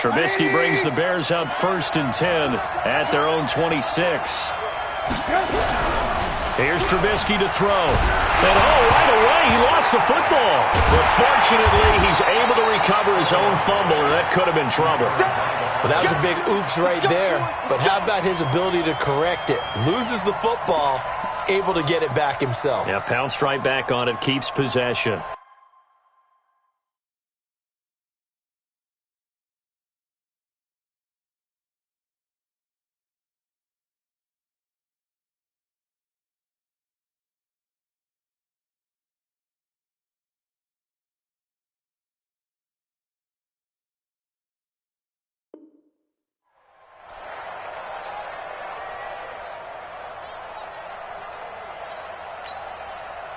Trubisky brings the Bears up 1st and 10 at their own 26. Here's Trubisky to throw. And, right away, he lost the football. But fortunately, he's able to recover his own fumble, and that could have been trouble. Well, that was a big oops right there. But how about his ability to correct it? Loses the football, able to get it back himself. Yeah, pounced right back on it, keeps possession.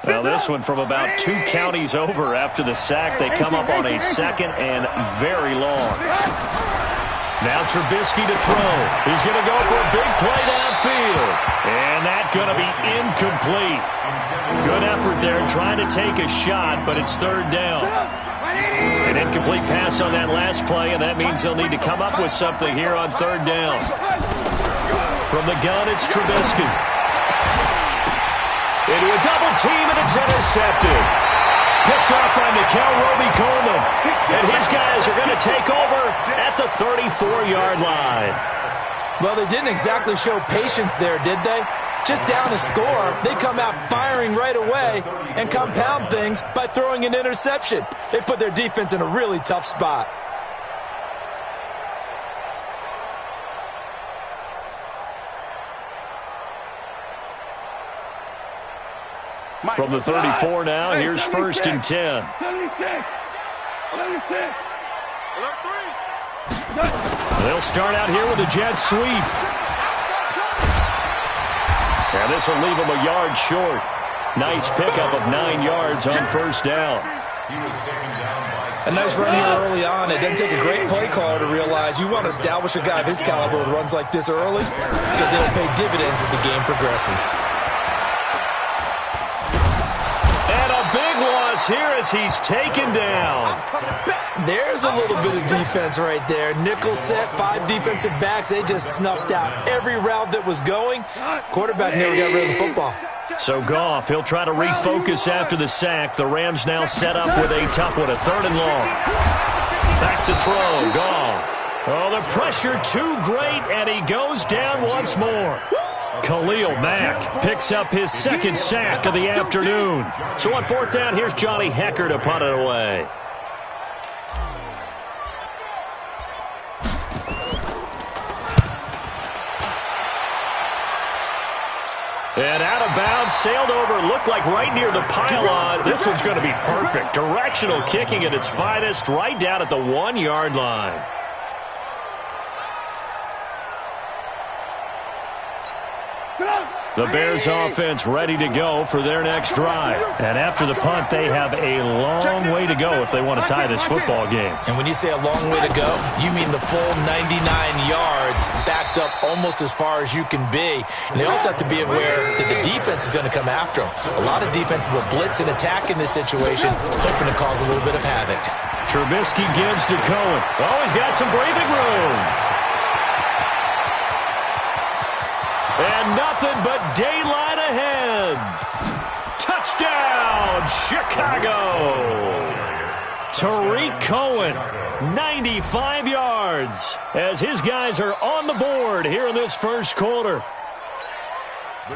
Well, this one from about 2 counties over after the sack. They come up on a 2nd and very long. Now Trubisky to throw. He's going to go for a big play downfield. And that's going to be incomplete. Good effort there trying to take a shot, but it's 3rd down. An incomplete pass on that last play, and that means they'll need to come up with something here on 3rd down. From the gun, it's Trubisky. Into a double team, and it's intercepted. Picked up by Roby-Coleman. And his guys are going to take over at the 34-yard line. Well, they didn't exactly show patience there, did they? Just down a score, they come out firing right away and compound things by throwing an interception. They put their defense in a really tough spot. From the 34 now, here's 1st and 10. They'll start out here with a jet sweep. And this will leave them a yard short. Nice pickup of 9 yards on 1st down. A nice run here early on. It doesn't take a great play caller to realize you want to establish a guy of his caliber with runs like this early because they'll pay dividends as the game progresses. Here as he's taken down. There's a little bit of defense right there. Nickel set, 5 defensive backs. They just snuffed out every route that was going. Quarterback never got rid of the football. So Goff, he'll try to refocus after the sack. The Rams now set up with a tough one, a 3rd and long. Back to throw, Goff. Oh, the pressure too great, and he goes down once more. Khalil Mack picks up his 2nd sack of the afternoon. So on 4th down, here's Johnny Hecker to punt it away. And out of bounds, sailed over, looked like right near the pylon. This one's going to be perfect. Directional kicking at its finest, right down at the 1-yard line. The Bears offense ready to go for their next drive. And after the punt, they have a long way to go if they want to tie this football game. And when you say a long way to go, you mean the full 99 yards backed up almost as far as you can be. And they also have to be aware that the defense is going to come after them. A lot of defense will blitz and attack in this situation, hoping to cause a little bit of havoc. Trubisky gives to Cohen. Oh, he's got some breathing room. And nothing but daylight ahead. Touchdown, Chicago. Tariq Cohen, 95 yards, as his guys are on the board here in this 1st quarter.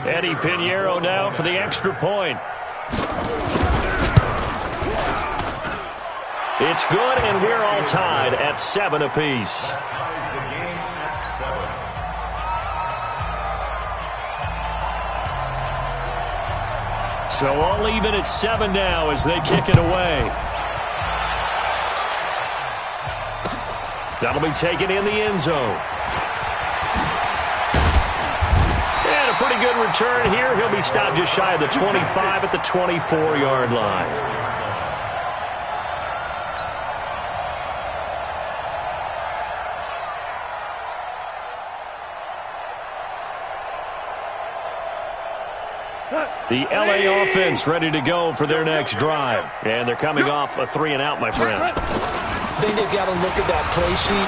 Eddie Pinheiro now for the extra point. It's good, and we're all tied at 7 apiece. So all even at 7 now as they kick it away. That'll be taken in the end zone. And a pretty good return here. He'll be stopped just shy of the 25 at the 24-yard line. The LA offense ready to go for their next drive. And they're coming off a 3-and-out, my friend. I think they've got to look at that play sheet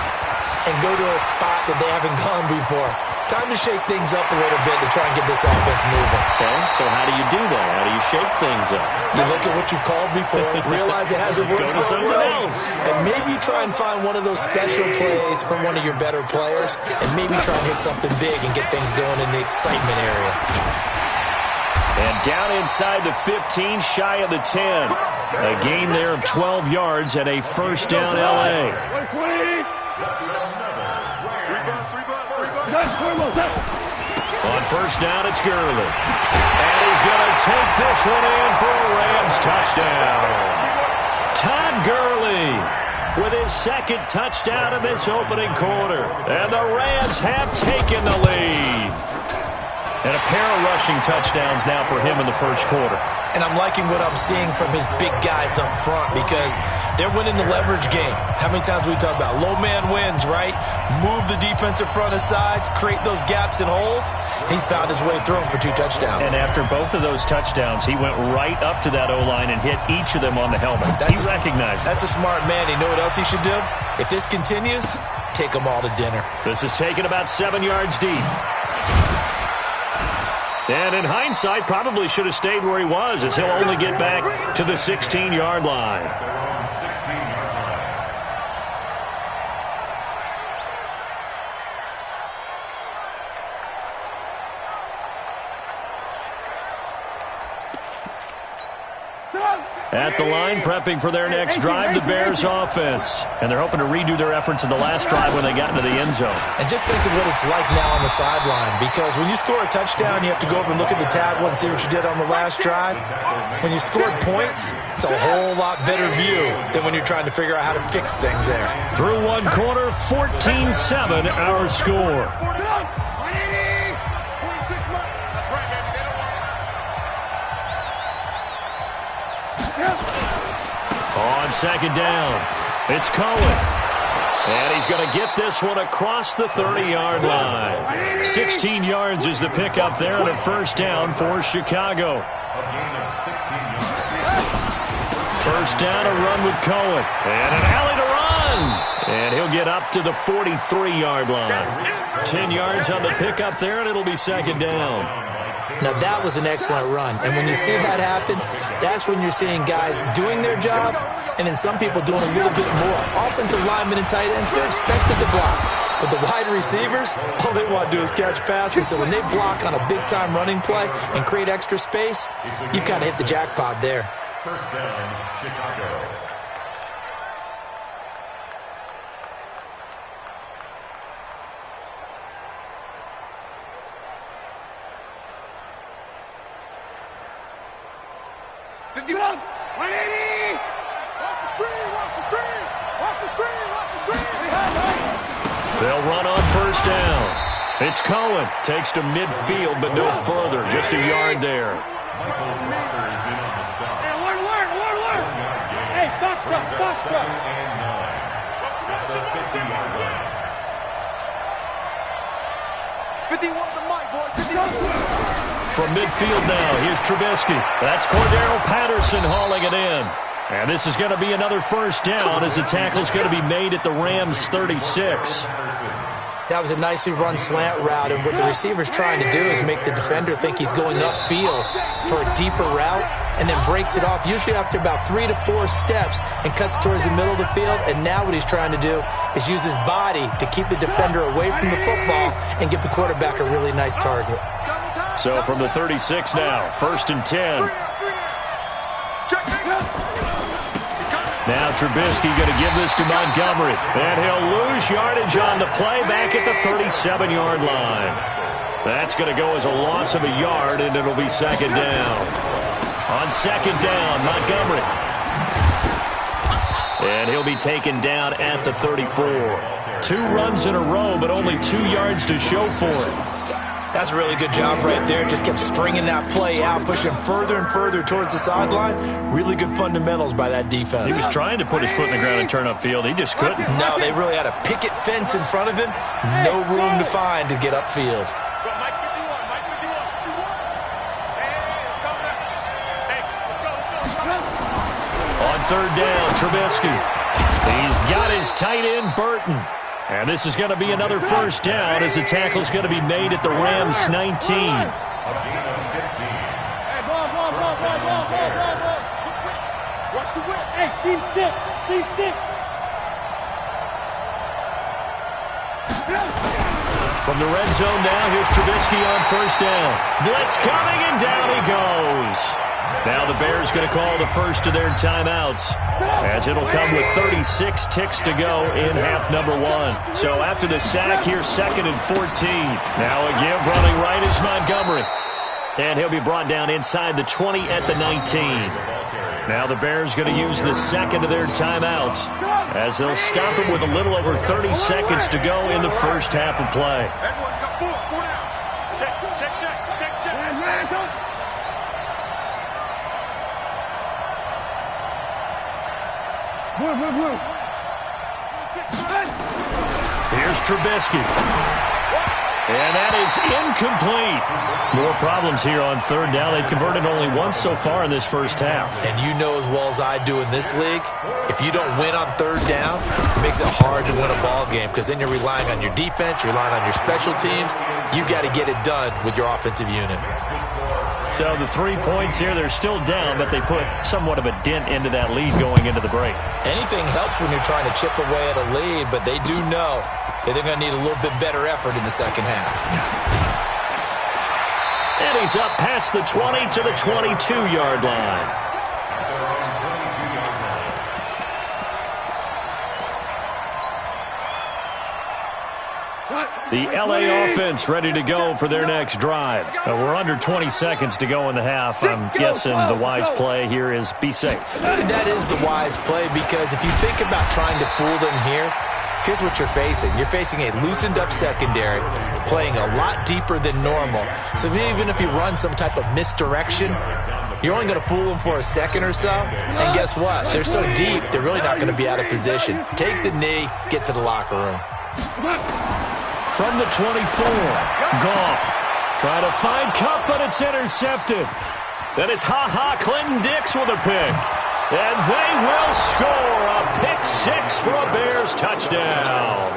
and go to a spot that they haven't gone before. Time to shake things up a little bit to try and get this offense moving. Okay, so how do you do that? How do you shake things up? You look at what you called before, realize it hasn't worked so well, and maybe you try and find one of those special plays from one of your better players, and maybe try and hit something big and get things going in the excitement area. And down inside the 15, shy of the 10. A gain there of 12 yards and a first down L.A. On first down, it's Gurley. And he's going to take this one in for a Rams touchdown. Todd Gurley with his second touchdown in this opening quarter. And the Rams have taken the lead. And a pair of rushing touchdowns now for him in the first quarter. And I'm liking what I'm seeing from his big guys up front because they're winning the leverage game. How many times we talk about low man wins, right? Move the defensive front aside, create those gaps and holes. He's found his way through them for 2 touchdowns. And after both of those touchdowns, he went right up to that O-line and hit each of them on the helmet. He recognized it. That's a smart man. You know what else he should do? If this continues, take them all to dinner. This is taken about 7 yards deep. And in hindsight, probably should have stayed where he was, as he'll only get back to the 16-yard line. At the line, prepping for their next drive, the Bears offense. And they're hoping to redo their efforts in the last drive when they got into the end zone. And just think of what it's like now on the sideline, because when you score a touchdown, you have to go over and look at the tablet and see what you did on the last drive. When you scored points, it's a whole lot better view than when you're trying to figure out how to fix things there. Through one quarter, 14-7 our score. On second down, it's Cohen. And he's going to get this one across the 30-yard line. 16 yards is the pickup there and a first down for Chicago. First down, a run with Cohen. And an alley to run. And he'll get up to the 43-yard line. 10 yards on the pickup there, and it'll be second down. Now, that was an excellent run. And when you see that happen, that's when you're seeing guys doing their job and then some people doing a little bit more. Offensive linemen and tight ends, they're expected to block. But the wide receivers, all they want to do is catch passes. So when they block on a big-time running play and create extra space, you've kind of hit the jackpot there. First down, Chicago. They'll run on first down. It's Cohen. Takes to midfield, but no further. Just a yard there. Hey, box truck. From midfield now, here's Trubisky. That's Cordero Patterson hauling it in. And this is going to be another first down as the tackle's going to be made at the Rams' 36. That was a nicely run slant route, and what the receiver's trying to do is make the defender think he's going upfield for a deeper route and then breaks it off, usually after about 3 to 4 steps, and cuts towards the middle of the field. And now what he's trying to do is use his body to keep the defender away from the football and give the quarterback a really nice target. So from the 36 now, first and 10. Now Trubisky going to give this to Montgomery. And he'll lose yardage on the play back at the 37-yard line. That's going to go as a loss of a yard, and it'll be second down. On second down, Montgomery. And he'll be taken down at the 34. 2 runs in a row, but only 2 yards to show for it. That's a really good job right there. Just kept stringing that play out, pushing further and further towards the sideline. Really good fundamentals by that defense. He was trying to put his foot in the ground and turn upfield. He just couldn't. No, they really had a picket fence in front of him. No room to find to get upfield. On third down, Trubisky. He's got his tight end, Burton. And this is going to be another first down as the tackle is going to be made at the Rams 19. A gain of 15. Hey, ball. Watch the whip. Hey, seam 6. From the red zone now, here's Trubisky on first down. Blitz coming, and down he goes. Now the Bears going to call the first of their timeouts, as it'll come with 36 ticks to go in half number 1. So after the sack, here's 2nd and 14. Now a give running right is Montgomery. And he'll be brought down inside the 20 at the 19. Now the Bears going to use the second of their timeouts, as they'll stop it with a little over 30 seconds to go in the first half of play. Here's Trubisky. And that is incomplete. More problems here on third down. They've converted only once so far in this first half. And you know as well as I do in this league, if you don't win on third down, it makes it hard to win a ball game, because then you're relying on your defense, you're relying on your special teams. You got to get it done with your offensive unit. So the 3 points here, they're still down, but they put somewhat of a dent into that lead going into the break. Anything helps when you're trying to chip away at a lead, but they do know that they're going to need a little bit better effort in the second half. And he's up past the 20 to the 22-yard line. The LA offense ready to go for their next drive. We're under 20 seconds to go in the half. I'm guessing the wise play here is be safe. That is the wise play, because if you think about trying to fool them here, here's what you're facing. You're facing a loosened up secondary, playing a lot deeper than normal. So even if you run some type of misdirection, you're only going to fool them for a second or so. And guess what? They're so deep, they're really not going to be out of position. Take the knee, get to the locker room. From the 24, Goff trying to find Kupp, but it's intercepted. Then it's Clinton Dix with a pick. And they will score a pick 6 for a Bears touchdown.